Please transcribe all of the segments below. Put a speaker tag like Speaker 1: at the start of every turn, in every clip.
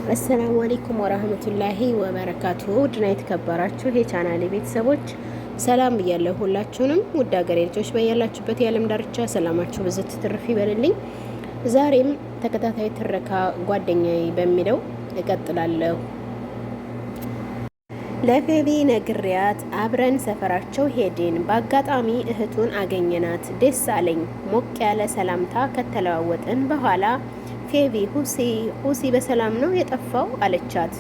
Speaker 1: አሰላሙ አለይኩም ወራህመቱላሂ ወበረካቱሁ። ውድና የተከበራችሁ የቻናሌ ቤተሰቦች ሰላም ብያለሁ። ሁላችሁንም ውድ ሀገሬ ልጆች በያላችሁበት የዓለም ዳርቻ ሰላማችሁ ብዝት ትርፍ ይበልልኝ። ዛሬም ተከታታይ ትረካ ጓደኛዬ በሚለው እቀጥላለሁ። ለፌቢ ነግሪያት አብረን ሰፈራቸው ሄድን። በአጋጣሚ እህቱን አገኘናት። ደስ አለኝ። ሞቅ ያለ ሰላምታ ከተለዋወጥን በኋላ ፌቢ ሁሲ በሰላም ነው የጠፋው አለቻት።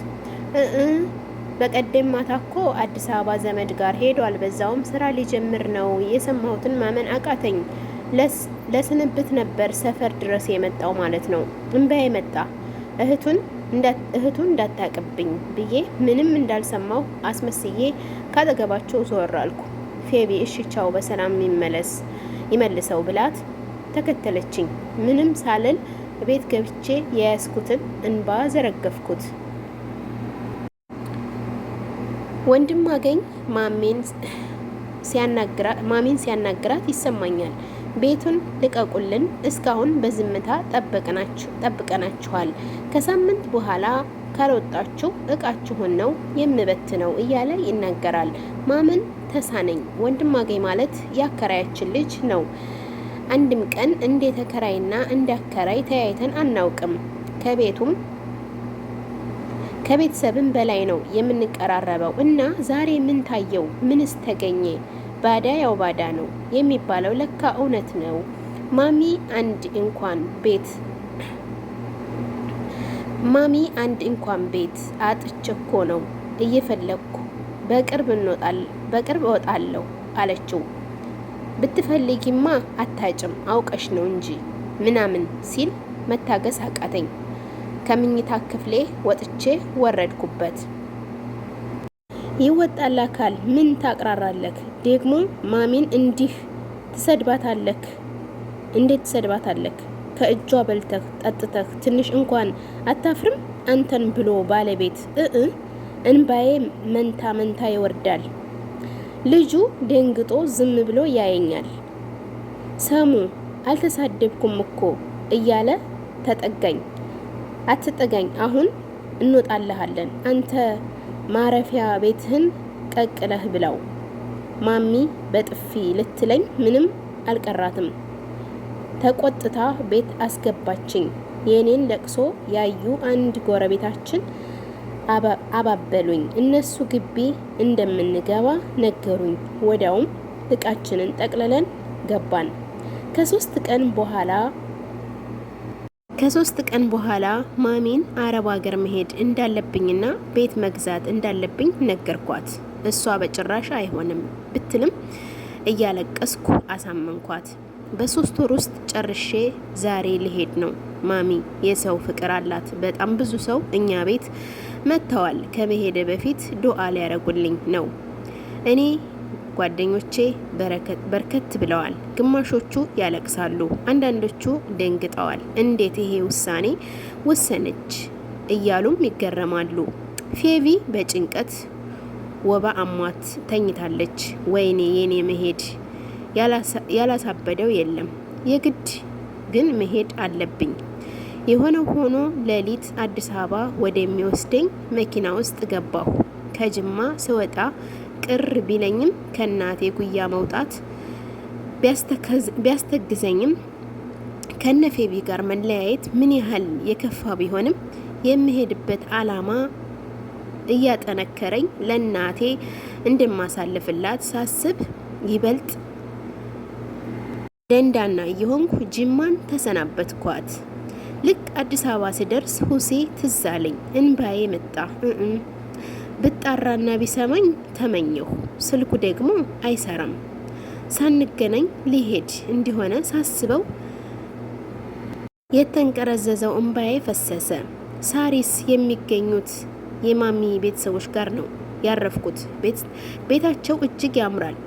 Speaker 1: በቀደም ማታ እኮ አዲስ አበባ ዘመድ ጋር ሄዷል። በዛውም ስራ ሊጀምር ነው። የሰማሁትን ማመን አቃተኝ። ለስንብት ነበር ሰፈር ድረስ የመጣው ማለት ነው። እንባዬ መጣ። እህቱን እንዳታቅብኝ ብዬ ምንም እንዳልሰማው አስመስዬ ካጠገባቸው ዞር አልኩ። ፌቢ እሺ ቻው በሰላም ይመልሰው ብላት ተከተለችኝ። ምንም ሳልል ቤት ገብቼ የያዝኩትን እንባ ዘረገፍኩት። ወንድም አገኝ ማሜን ሲያናግራት ይሰማኛል። ቤቱን ልቀቁልን፣ እስካሁን በዝምታ ጠብቀናችኋል። ከሳምንት በኋላ ካልወጣችሁ እቃችሁን ነው የምበትነው እያለ ይናገራል። ማመን ተሳነኝ። ወንድም አገኝ ማለት ያከራያችን ልጅ ነው። አንድም ቀን እንደ ተከራይና እንደ አከራይ ተያይተን አናውቅም። ከቤተሰብም በላይ ነው የምንቀራረበው እና ዛሬ ምን ታየው? ምንስ ተገኘ? ባዳ ያው ባዳ ነው የሚባለው ለካ እውነት ነው። ማሚ አንድ እንኳን ቤት አጥቼ እኮ ነው እየፈለግኩ በቅርብ እወጣለሁ አለችው። ብትፈልጊማ አታጭም አውቀሽ ነው እንጂ ምናምን ሲል መታገስ አቃተኝ። ከምኝታ ክፍሌ ወጥቼ ወረድኩበት። ይወጣል አካል ምን ታቅራራለክ? ደግሞ ማሚን እንዴት ትሰድባታለክ? ከእጇ በልተህ ጠጥተህ ትንሽ እንኳን አታፍርም? አንተን ብሎ ባለቤት እንባዬ መንታ ይወርዳል። ልጁ ደንግጦ ዝም ብሎ ያየኛል። ሰሙ አልተሳደብኩም እኮ እያለ ተጠጋኝ። አትጠጋኝ፣ አሁን እንወጣለሃለን። አንተ ማረፊያ ቤትህን ቀቅለህ ብላው። ማሚ በጥፊ ልትለኝ ምንም አልቀራትም። ተቆጥታ ቤት አስገባችኝ። የኔን ለቅሶ ያዩ አንድ ጎረቤታችን አባበሉኝ። እነሱ ግቢ እንደምንገባ ነገሩኝ። ወዲያውም እቃችንን ጠቅልለን ገባን። ከሶስት ቀን በኋላ ማሚን አረብ ሀገር መሄድ እንዳለብኝና ቤት መግዛት እንዳለብኝ ነገርኳት። እሷ በጭራሽ አይሆንም ብትልም እያለቀስኩ አሳመንኳት። በ3 ወር ውስጥ ጨርሼ ዛሬ ልሄድ ነው። ማሚ የሰው ፍቅር አላት። በጣም ብዙ ሰው እኛ ቤት መጥተዋል። ከመሄደ በፊት ዱዓ ሊያረጉልኝ ነው። እኔ ጓደኞቼ በርከት ብለዋል። ግማሾቹ ያለቅሳሉ፣ አንዳንዶቹ ደንግጠዋል። እንዴት ይሄ ውሳኔ ወሰነች እያሉም ይገረማሉ። ፌቪ በጭንቀት ወባ አሟት ተኝታለች። ወይኔ የኔ መሄድ ያላሳበደው የለም። የግድ ግን መሄድ አለብኝ። የሆነው ሆኖ ሌሊት አዲስ አበባ ወደሚወስደኝ መኪና ውስጥ ገባሁ። ከጅማ ስወጣ ቅር ቢለኝም ከእናቴ ጉያ መውጣት ቢያስተግዘኝም ከነፌቢ ጋር መለያየት ምን ያህል የከፋ ቢሆንም የምሄድበት አላማ እያጠነከረኝ ለእናቴ እንደማሳልፍላት ሳስብ ይበልጥ ደንዳና እየሆንኩ ጅማን ተሰናበትኳት። ልክ አዲስ አበባ ስደርስ ሁሴ ትዝ አለኝ። እንባዬ መጣ። ብጣራና ቢሰማኝ ተመኘሁ። ስልኩ ደግሞ አይሰራም። ሳንገናኝ ሊሄድ እንደሆነ ሳስበው የተንቀረዘዘው እንባዬ ፈሰሰ። ሳሪስ የሚገኙት የማሚ ቤተሰቦች ጋር ነው ያረፍኩት። ቤታቸው እጅግ ያምራል።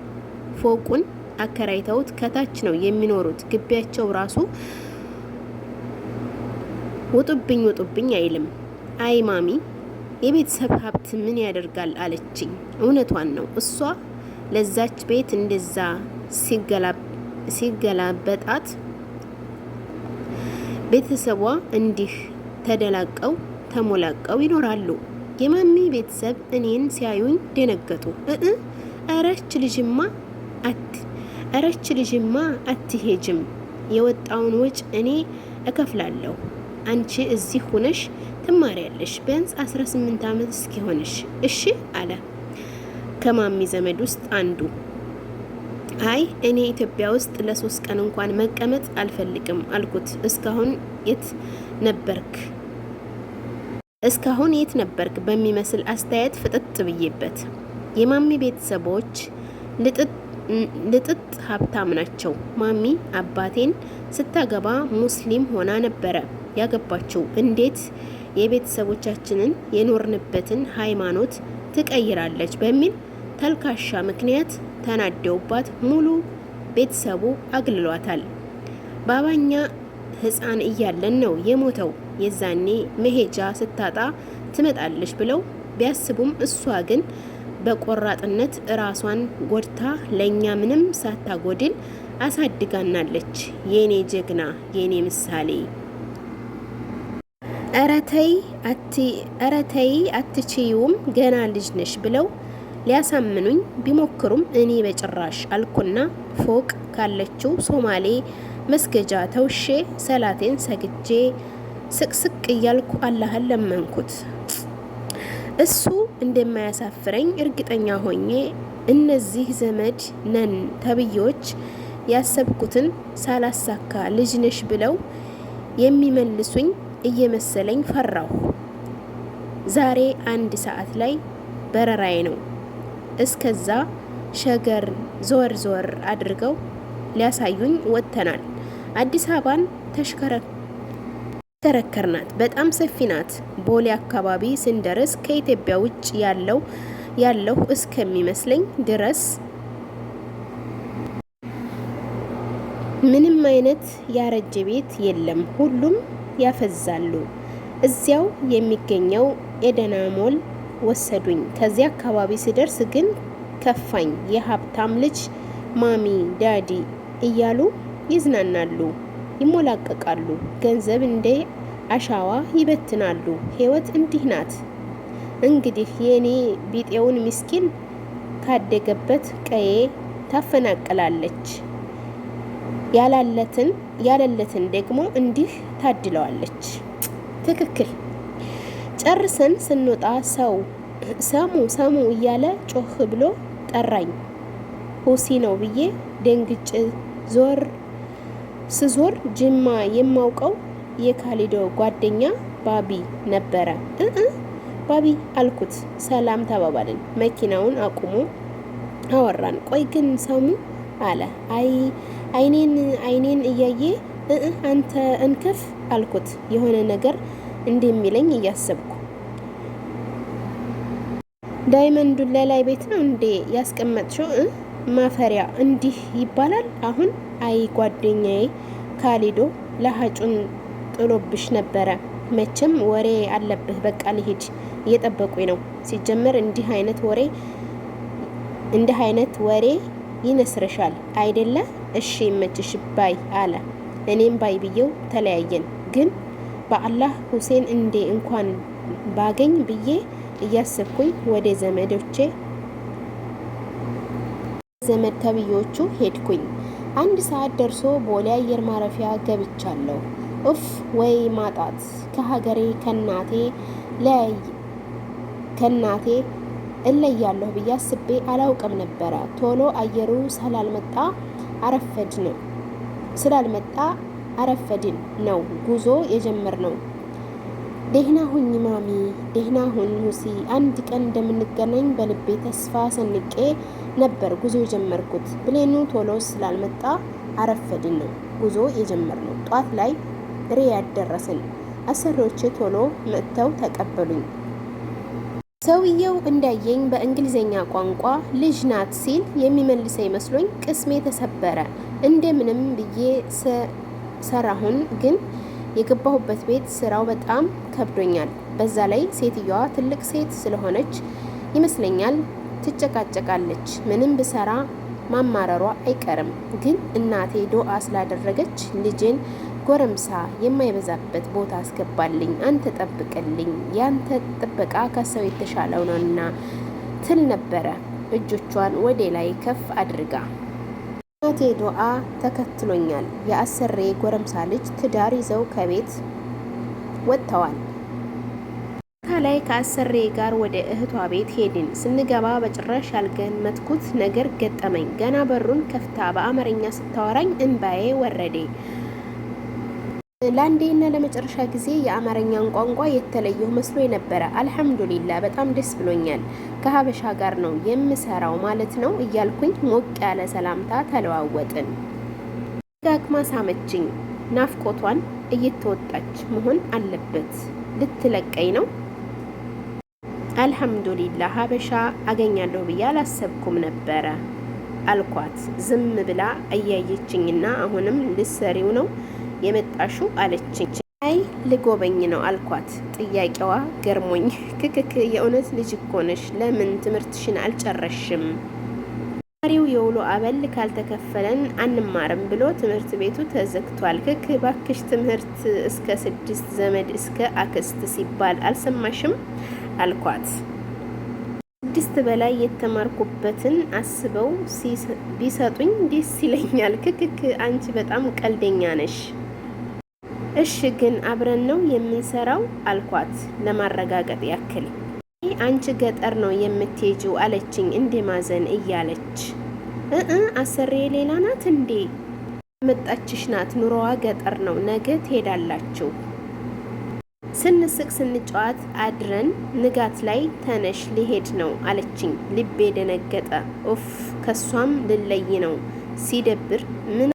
Speaker 1: ፎቁን አከራይተውት ከታች ነው የሚኖሩት። ግቢያቸው ራሱ ውጡብኝ አይልም። አይ ማሚ የቤተሰብ ሀብት ምን ያደርጋል አለችኝ። እውነቷን ነው። እሷ ለዛች ቤት እንደዛ ሲገላበጣት ቤተሰቧ እንዲህ ተደላቀው ተሞላቀው ይኖራሉ። የማሚ ቤተሰብ እኔን ሲያዩኝ ደነገጡ። እረች ልጅማ አትሄጅም፣ የወጣውን ወጭ እኔ እከፍላለሁ። አንቺ እዚህ ሆነሽ ትማሪያለሽ፣ ቢያንስ 18 ዓመት እስኪሆንሽ እሺ አለ ከማሚ ዘመድ ውስጥ አንዱ። አይ እኔ ኢትዮጵያ ውስጥ ለ3 ቀን እንኳን መቀመጥ አልፈልግም አልኩት። እስካሁን የት ነበርክ በሚመስል አስተያየት ፍጥጥ ብዬበት። የማሚ ቤተሰቦች ልጥጥ ሀብታም ናቸው። ማሚ አባቴን ስታገባ ሙስሊም ሆና ነበረ ያገባችው። እንዴት የቤተሰቦቻችንን የኖርንበትን ሃይማኖት ትቀይራለች በሚል ተልካሻ ምክንያት ተናደውባት ሙሉ ቤተሰቡ አግልሏታል። ባባኛ ሕፃን እያለን ነው የሞተው። የዛኔ መሄጃ ስታጣ ትመጣለች ብለው ቢያስቡም እሷ ግን በቆራጥነት ራሷን ጎድታ ለኛ ምንም ሳታጎድል አሳድጋናለች። የኔ ጀግና፣ የኔ ምሳሌ። እረተይ አትችይውም ገና ልጅ ነሽ ብለው ሊያሳምኑኝ ቢሞክሩም እኔ በጭራሽ አልኩና ፎቅ ካለችው ሶማሌ መስገጃ ተውሼ ሰላቴን ሰግጄ ስቅስቅ እያልኩ አላህን ለመንኩት። እሱ እንደማያሳፍረኝ እርግጠኛ ሆኜ እነዚህ ዘመድ ነን ተብዬዎች ያሰብኩትን ሳላሳካ ልጅ ነሽ ብለው የሚመልሱኝ እየመሰለኝ ፈራሁ። ዛሬ 1 ሰዓት ላይ በረራዬ ነው። እስከዛ ሸገር ዞር አድርገው ሊያሳዩኝ ወጥተናል። አዲስ አበባን ተሽከረከርናት። በጣም ሰፊ ናት። ቦሌ አካባቢ ስንደርስ ከኢትዮጵያ ውጭ ያለው እስከሚመስለኝ ድረስ ምንም አይነት ያረጀ ቤት የለም። ሁሉም ያፈዛሉ። እዚያው የሚገኘው ኤደና ሞል ወሰዱኝ። ከዚያ አካባቢ ስደርስ ግን ከፋኝ። የሀብታም ልጅ ማሚ ዳዲ እያሉ ይዝናናሉ፣ ይሞላቀቃሉ፣ ገንዘብ እንደ አሻዋ ይበትናሉ። ህይወት እንዲህ ናት እንግዲህ። የኔ ቢጤውን ምስኪን ካደገበት ቀዬ ታፈናቅላለች፣ ያለለትን ደግሞ እንዲህ ታድለዋለች። ትክክል። ጨርሰን ስንወጣ ሰው ሰሙ እያለ ጮህ ብሎ ጠራኝ። ሁሲ ነው ብዬ ደንግጬ ስዞር ጅማ የማውቀው የካሊዶ ጓደኛ ባቢ ነበረ። ባቢ አልኩት። ሰላም ተባባልን። መኪናውን አቁሞ አወራን። ቆይ ግን ሰሙ አለ። አይኔን እያየ አንተ እንከፍ አልኩት። የሆነ ነገር እንደሚለኝ እያሰብኩ ዳይመንዱ ላይ ቤት ነው እንዴ ያስቀመጥሽው? ማፈሪያ እንዲህ ይባላል አሁን? አይ ጓደኛዬ ካሊዶ ለሀጩን ጥሎብሽ ነበረ። መቼም ወሬ አለብህ። በቃ ልሂድ፣ እየጠበቁኝ ነው። ሲጀመር እንዲህ አይነት ወሬ ይነስርሻል አይደለ? እሺ ይመችሽ ባይ አለ። እኔም ባይ ብዬው ተለያየን። ግን በአላህ ሁሴን እንዴ እንኳን ባገኝ ብዬ እያሰብኩኝ ወደ ዘመድ ተብዮቹ ሄድኩኝ። 1 ሰዓት ደርሶ ቦሌ አየር ማረፊያ ገብቻለሁ። ኡፍ ወይ ማጣት! ከሀገሬ ከናቴ እለያለሁ ብዬ አስቤ አላውቅም ነበረ። ቶሎ አየሩ ስላልመጣ አረፈድን ነው ጉዞ የጀመርነው። ደህና ሁኝ ማሚ፣ ደህና ሁን ሁሲ፣ አንድ ቀን እንደምንገናኝ በልቤ ተስፋ ሰንቄ ነበር ጉዞ የጀመርኩት። ብሌኑ ቶሎ ስላልመጣ አረፈድን ነው ጉዞ የጀመርነው። ጧት ላይ ሪያድ ደረስን። አሰሪዎቼ ቶሎ መጥተው ተቀበሉኝ። ሰውየው እንዳየኝ በእንግሊዘኛ ቋንቋ ልጅ ናት ሲል የሚመልሰኝ መስሎኝ ቅስሜ ተሰበረ። እንደምንም ብዬ ሰራሁን። ግን የገባሁበት ቤት ስራው በጣም ከብዶኛል። በዛ ላይ ሴትዮዋ ትልቅ ሴት ስለሆነች ይመስለኛል ትጨቃጨቃለች። ምንም ብሰራ ማማረሯ አይቀርም። ግን እናቴ ዶአ ስላደረገች ልጄን ጎረምሳ የማይበዛበት ቦታ አስገባልኝ፣ አንተ ጠብቅልኝ፣ ያንተ ጥበቃ ከሰው የተሻለው ነውና ትል ነበረ እጆቿን ወደ ላይ ከፍ አድርጋ። እናቴ ዱዓ ተከትሎኛል። የአሰሬ ጎረምሳ ልጅ ትዳር ይዘው ከቤት ወጥተዋል። ከላይ ከአሰሬ ጋር ወደ እህቷ ቤት ሄድን። ስንገባ በጭራሽ ያልገመትኩት ነገር ገጠመኝ። ገና በሩን ከፍታ በአማርኛ ስታወራኝ እንባዬ ወረዴ። ለአንዴና ለመጨረሻ ጊዜ የአማርኛን ቋንቋ የተለየሁ መስሎ ነበረ። አልሐምዱሊላ በጣም ደስ ብሎኛል። ከሀበሻ ጋር ነው የምሰራው ማለት ነው እያልኩኝ ሞቅ ያለ ሰላምታ ተለዋወጥን። ጋግማ ሳመችኝ። ናፍቆቷን እየተወጣች መሆን አለበት። ልትለቀኝ ነው። አልሐምዱሊላ ሀበሻ አገኛለሁ ብዬ አላሰብኩም ነበረ አልኳት። ዝም ብላ እያየችኝና አሁንም ልሰሪው ነው የመጣሹ አለችኝ። አይ ልጎበኝ ነው አልኳት። ጥያቄዋ ገርሞኝ ክክክ የእውነት ልጅ እኮ ነሽ፣ ለምን ትምህርትሽን አልጨረሽም? ዛሬው የውሎ አበል ካልተከፈለን አንማርም ብሎ ትምህርት ቤቱ ተዘግቷል። ክክ ባክሽ ትምህርት እስከ 6 ዘመድ እስከ አክስት ሲባል አልሰማሽም አልኳት። 6 በላይ የተማርኩበትን አስበው ቢሰጡኝ ደስ ይለኛል። ክክክ አንቺ በጣም ቀልደኛ ነሽ። እሺ ግን አብረን ነው የምንሰራው አልኳት ለማረጋገጥ ያክል። አንቺ ገጠር ነው የምትሄጂው አለችኝ እንደ ማዘን እያለች። አሰሬ ሌላ ናት እንዴ? መጣችሽ ናት። ኑሮዋ ገጠር ነው። ነገ ትሄዳላችሁ። ስንስቅ ስንጫወት አድረን ንጋት ላይ ተነሽ ሊሄድ ነው አለችኝ። ልቤ ደነገጠ። ኡፍ ከሷም ልለይ ነው። ሲደብር ምን